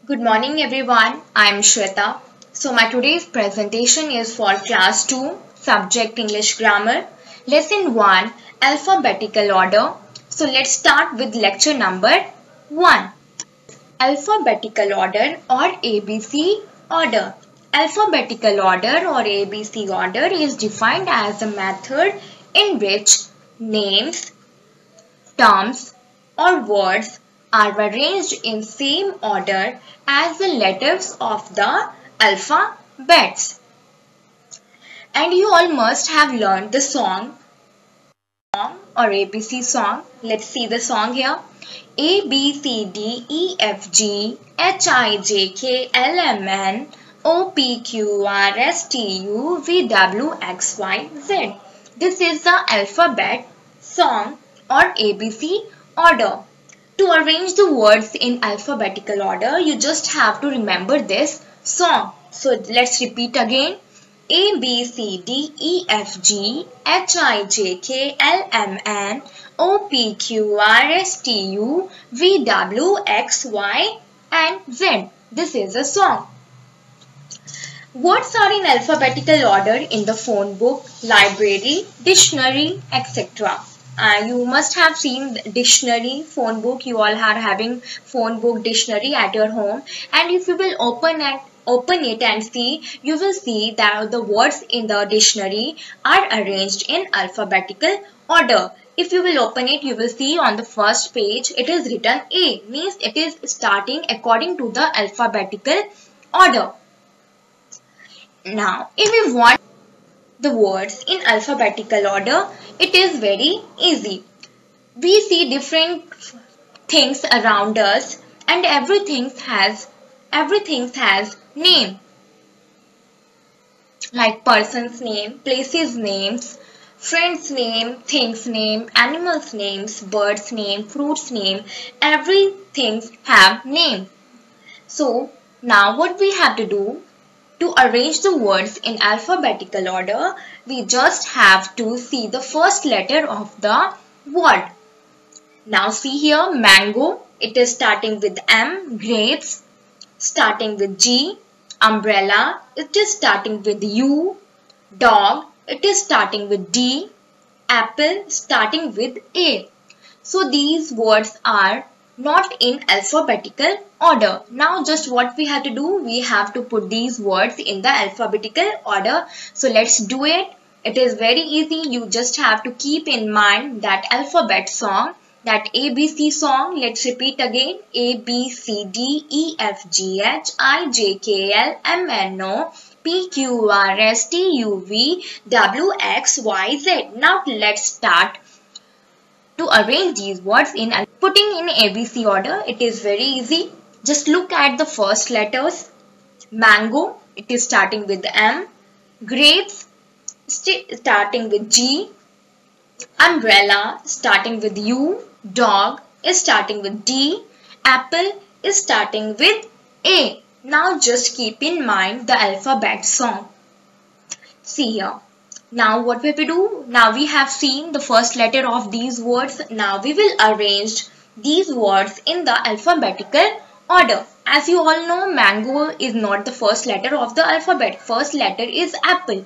Good morning everyone, I am Shweta. So my today's presentation is for class 2, subject English grammar, lesson 1, alphabetical order. So let's start with lecture number 1. Alphabetical order or ABC order. Alphabetical order or ABC order is defined as a method in which names, terms or words are arranged in same order as the letters of the alphabets. And you all must have learned the song or ABC song. Let's see the song here. A, B, C, D, E, F, G, H, I, J, K, L, M, N, O, P, Q, R, S, T, U, V, W, X, Y, Z. This is the alphabet song or ABC order. To arrange the words in alphabetical order, you just have to remember this song. So let's repeat again. A, B, C, D, E, F, G, H, I, J, K, L, M, N, O, P, Q, R, S, T, U, V, W, X, Y, and Z. This is a song. Words are in alphabetical order in the phone book, library, dictionary, etc. You must have seen dictionary, phone book. You all are having phone book, dictionary at your home. And if you will open it and see, you will see that the words in the dictionary are arranged in alphabetical order. If you will open it, you will see on the first page, it is written A, means it is starting according to the alphabetical order. Now, if we want the words in alphabetical order, it is very easy. We see different things around us and everything has name, like person's name, places names, friends name, things name, animals names, birds name, fruits name, everything have name. So now what we have to do to arrange the words in alphabetical order, we just have to see the first letter of the word. Now see here, mango, it is starting with M, grapes, starting with G, umbrella, it is starting with U, dog, it is starting with D, apple, starting with A. So these words are not in alphabetical order. Now just what we have to do, we have to put these words in the alphabetical order. So let's do it. It is very easy. You just have to keep in mind that alphabet song, that ABC song. Let's repeat again. A, B, C, D, E, F, G, H, I, J, K, L, M, N, O, P, Q, R, S, T, U, V, W, X, Y, Z. Now let's start to arrange these words in putting in ABC order. It is very easy. Just look at the first letters. Mango, it is starting with M. Grapes, starting with G. Umbrella, starting with U. Dog is starting with D. Apple is starting with A. Now just keep in mind the alphabet song. See here. Now what we have to do? Now we have seen the first letter of these words. Now we will arrange these words in the alphabetical order. As you all know, mango is not the first letter of the alphabet. First letter is apple.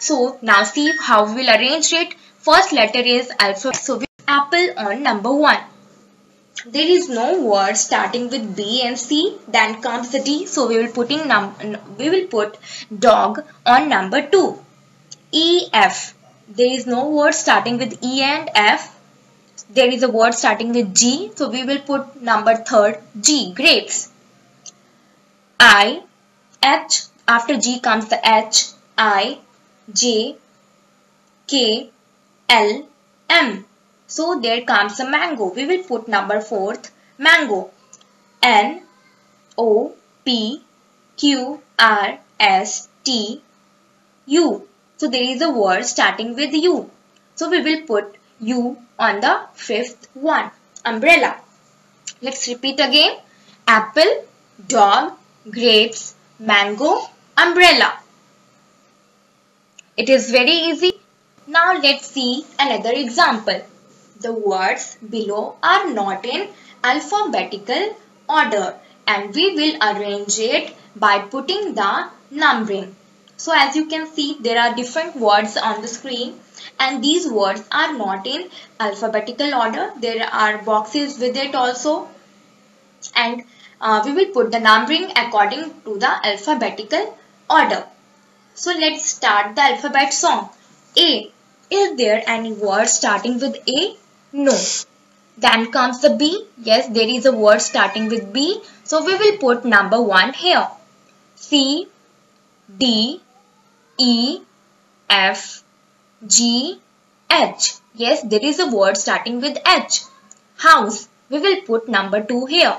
So now see how we will arrange it. First letter is alphabet. So we apple on number 1. There is no word starting with B and C. Then comes the D. So we will put dog on number 2. E, F. There is no word starting with E and F. There is a word starting with G. So we will put number 3rd, G, grapes. I, H. After G comes the H. I, J, K, L, M. So there comes a mango. We will put number 4th, mango. N, O, P, Q, R, S, T, U. So there is a word starting with U. So we will put U on the 5th one, umbrella. Let's repeat again. Apple, dog, grapes, mango, umbrella. It is very easy. Now let's see another example. The words below are not in alphabetical order. and we will arrange it by putting the numbering. So as you can see, there are different words on the screen, and these words are not in alphabetical order. There are boxes with it also, and we will put the numbering according to the alphabetical order. So let's start the alphabet song. A. Is there any word starting with A? No. Then comes the B. Yes, there is a word starting with B. So we will put number 1 here. C, D, E, F, G, H. Yes, there is a word starting with H. House. We will put number 2 here.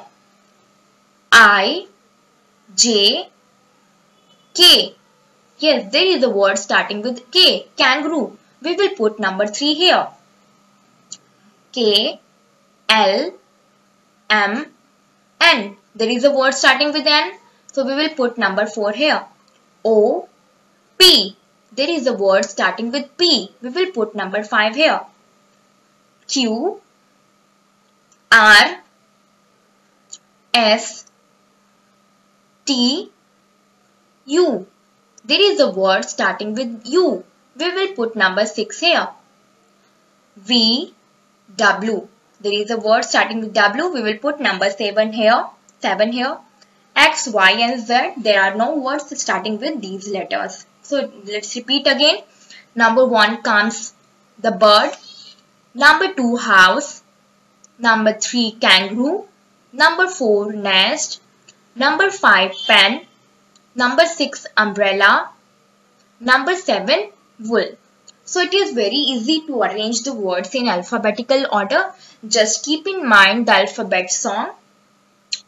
I, J, K. Yes, there is a word starting with K. Kangaroo. We will put number 3 here. K, L, M, N. There is a word starting with N. So we will put number 4 here. O, P. There is a word starting with P. We will put number 5 here. Q, R, S, T, U. There is a word starting with U. We will put number 6 here. V, W. There is a word starting with W. We will put number 7 here. X, Y and Z. There are no words starting with these letters. So let's repeat again. Number 1 comes the bird. Number 2 house. Number 3 kangaroo. Number 4 nest. Number 5 pen. Number 6 umbrella. Number 7 wool. So it is very easy to arrange the words in alphabetical order. Just keep in mind the alphabet song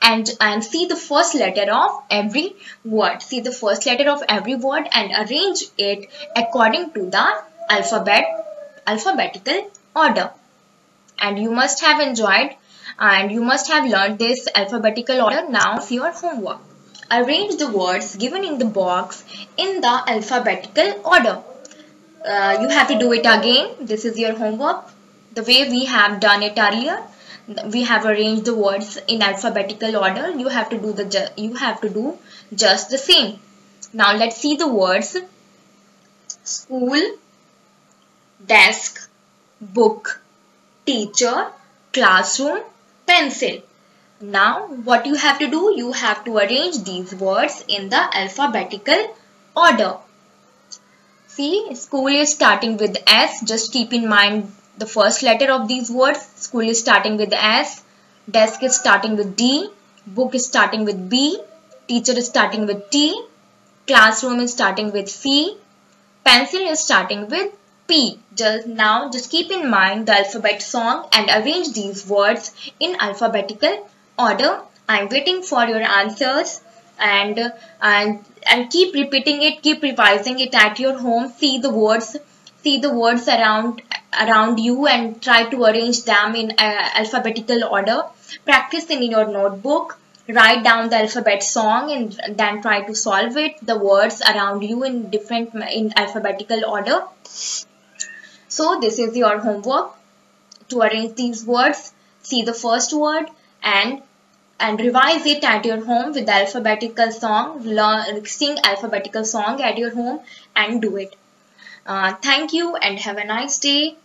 and see the first letter of every word. See the first letter of every word and arrange it according to the alphabetical order. And you must have enjoyed and you must have learned this alphabetical order. Now see your homework. Arrange the words given in the box in the alphabetical order. You have to do it again. This is your homework. The way we have done it earlier, we have arranged the words in alphabetical order. You have to do just the same. Now let's see the words. School, desk, book, teacher, classroom, pencil. Now what you have to do? You have to arrange these words in the alphabetical order. See, school is starting with S. Just keep in mind the first letter of these words. School is starting with S. Desk is starting with D. Book is starting with B. Teacher is starting with T. Classroom is starting with C. Pencil is starting with P. Just keep in mind the alphabet song and arrange these words in alphabetical order. I am waiting for your answers and keep repeating it, keep revising it at your home. See the words around you and try to arrange them in alphabetical order. Practice in your notebook. Write down the alphabet song and then try to solve it. The words around you in alphabetical order. So this is your homework to arrange these words. See the first word and revise it at your home with the alphabetical song. Sing alphabetical song at your home and do it. Thank you and have a nice day.